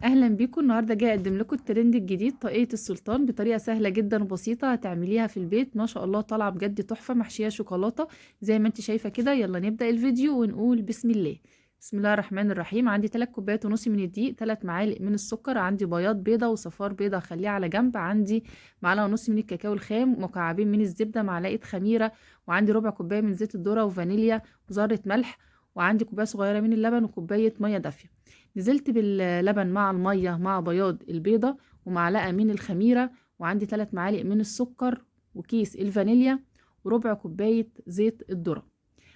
اهلا بيكم. النهارده جاي اقدم لكم الترند الجديد، طاقية السلطان، بطريقه سهله جدا وبسيطه هتعمليها في البيت. ما شاء الله طالعه بجد تحفه، محشيه شوكولاته زي ما انت شايفه كده. يلا نبدا الفيديو ونقول بسم الله. بسم الله الرحمن الرحيم. عندي 3 كوبايات ونص من الدقيق، 3 معالق من السكر، عندي بياض بيضه وصفار بيضه هخليها على جنب، عندي معلقه ونص من الكاكاو الخام، مكعبين من الزبده، معلقه خميره، وعندي ربع كوبايه من زيت الذره وفانيليا وذره ملح، وعندي كوبايه صغيره من اللبن وكوبايه ميه دافيه. نزلت باللبن مع المية مع بياض البيضة ومعلقة من الخميرة، وعندي 3 معالق من السكر وكيس الفانيليا وربع كوباية زيت الذرة.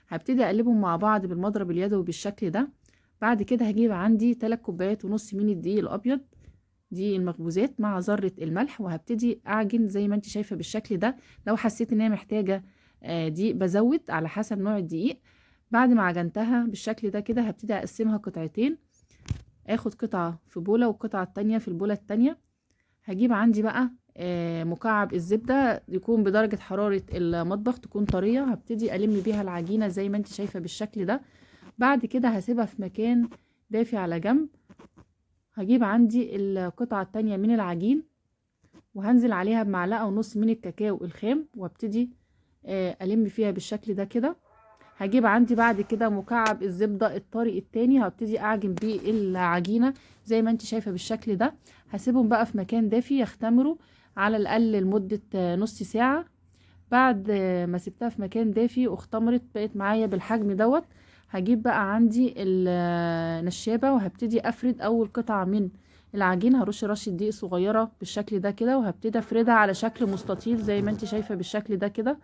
هبتدي اقلبهم مع بعض بالمضرب اليدوي بالشكل ده. بعد كده هجيب عندي 3 كوبايات ونص من الدقيق الابيض، دي المخبوزات، مع ذرة الملح، وهبتدي اعجن زي ما انت شايفة بالشكل ده. لو حسيت ان هي محتاجة دقيق بزود على حسب نوع الدقيق. بعد ما عجنتها بالشكل ده كده هبتدي اقسمها قطعتين، اخد قطعة في بولة والقطعة التانية في البولة التانية. هجيب عندي بقى مكعب الزبدة يكون بدرجة حرارة المطبخ تكون طرية، هبتدي ألم بيها العجينة زي ما انت شايفة بالشكل ده. بعد كده هسيبها في مكان دافي على جنب. هجيب عندي القطعة التانية من العجين وهنزل عليها بمعلقة ونص من الكاكاو الخام، وابتدي ألم فيها بالشكل ده كده. هجيب عندي بعد كده مكعب الزبدة الطري التاني، هبتدي اعجن بيه العجينة زي ما انت شايفة بالشكل ده. هسيبهم بقى في مكان دافي يختمروا على الاقل لمدة نص ساعة. بعد ما سبتها في مكان دافي واختمرت بقت معايا بالحجم دوت، هجيب بقى عندي النشابة وهبتدي افرد اول قطعة من العجين. هرش رشة دقيق صغيرة بالشكل ده كده، وهبتدي افردها على شكل مستطيل زي ما انت شايفة بالشكل ده كده.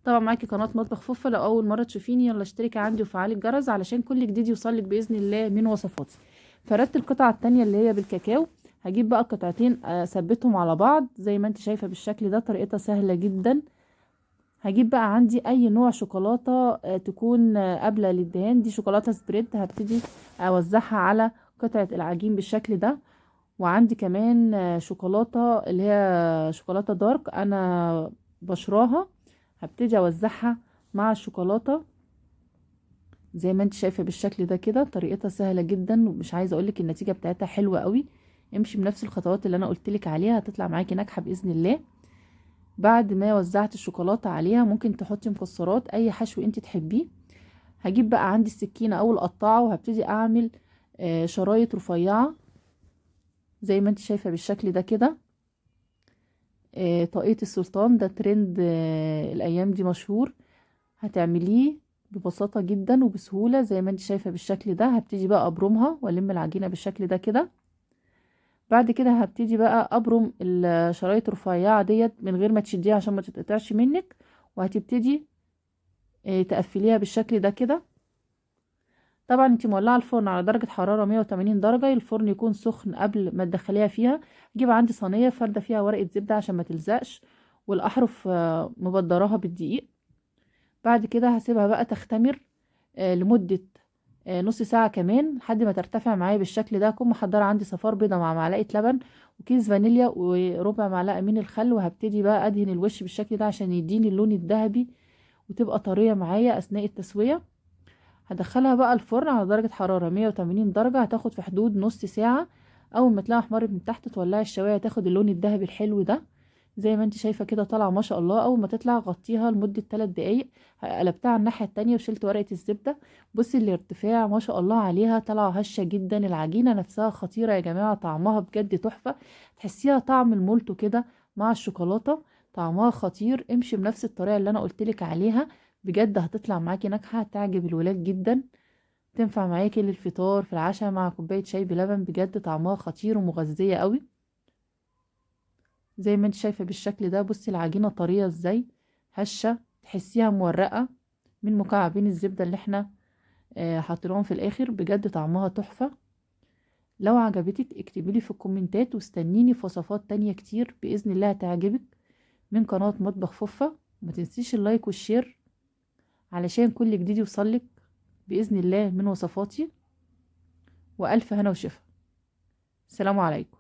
طبعا معاكي قناة مطبخ فوفا، لو اول مرة تشوفيني يلا اشتركي عندي وفعلي الجرس علشان كل جديد يوصلك باذن الله من وصفاتي. فردت القطعة التانية اللي هي بالكاكاو. هجيب بقى قطعتين اثبتهم على بعض زي ما انت شايفة بالشكل ده، طريقتها سهلة جدا. هجيب بقى عندي اي نوع شوكولاتة تكون قابلة للدهان، دي شوكولاتة سبريد، هبتدي اوزعها على قطعة العجين بالشكل ده. وعندي كمان شوكولاتة اللي هي شوكولاتة دارك انا بشراها، هبتدي اوزعها مع الشوكولاتة زي ما انت شايفة بالشكل ده كده. طريقتها سهلة جدا ومش عايزة اقولك النتيجة بتاعتها حلوة قوي. امشي بنفس الخطوات اللي انا قلتلك عليها هتطلع معاكي ناجحة باذن الله. بعد ما وزعت الشوكولاتة عليها ممكن تحطي مكسرات اي حشو انت تحبيه. هجيب بقى عندي السكينة او القطاعة وهبتدي اعمل شرايط رفيعة زي ما انت شايفة بالشكل ده كده. طاقية السلطان ده ترند الايام دي مشهور، هتعمليه ببساطة جدا وبسهولة زي ما انت شايفة بالشكل ده. هبتدي بقى ابرمها والم العجينة بالشكل ده كده. بعد كده هبتدي بقى ابرم الشرايط الرفيعة ديت من غير ما تشديها عشان ما تتقطعش منك، وهتبتدي تقفليها بالشكل ده كده. طبعا انت مولعه الفرن على درجه حراره 180 درجه، الفرن يكون سخن قبل ما تدخليها فيها. اجيب عندي صينيه فارده فيها ورقه زبده عشان ما تلزقش، والاحرف مبدراها بالدقيق. بعد كده هسيبها بقى تختمر لمده نص ساعه كمان لحد ما ترتفع معايا بالشكل ده. اكون محضره عندي صفار بيضه مع معلقه لبن وكيس فانيليا وربع معلقه من الخل، وهبتدي بقى ادهن الوش بالشكل ده عشان يديني اللون الذهبي وتبقى طريه معايا اثناء التسويه. هدخلها بقى الفرن على درجة حرارة 180 درجة، هتاخد في حدود نص ساعة. اول ما تلاقيها احمرت من تحت تولعي الشواية، تاخد اللون الذهبي الحلو ده زي ما انت شايفة كده طالعة ما شاء الله. اول ما تطلع غطيها لمدة 3 دقايق. قلبتها على الناحية التانية وشلت ورقة الزبدة. بصي الارتفاع ما شاء الله عليها، طالعة هشة جدا. العجينة نفسها خطيرة يا جماعة، طعمها بجد تحفة، تحسيها طعم المولتو كده مع الشوكولاتة، طعمها خطير. امشي بنفس الطريقة اللي انا قلتلك عليها، بجد هتطلع معاكي ناجحة، هتعجب الولاد جدا. تنفع معاكي للفطار في العشاء مع كوباية شاي بلبن، بجد طعمها خطير ومغذية قوي زي ما انت شايفة بالشكل ده. بصي العجينة طرية ازاي، هشة، تحسيها مورقة من مكعبين الزبدة اللي احنا حاطينهم في الاخر. بجد طعمها تحفة. لو عجبتك اكتبيلي في الكومنتات، واستنيني في وصفات تانية كتير بإذن الله هتعجبك من قناة مطبخ فوفا. ما تنسيش اللايك والشير علشان كل جديد يوصلك بإذن الله من وصفاتي. وألف هنا وشفا. السلام عليكم.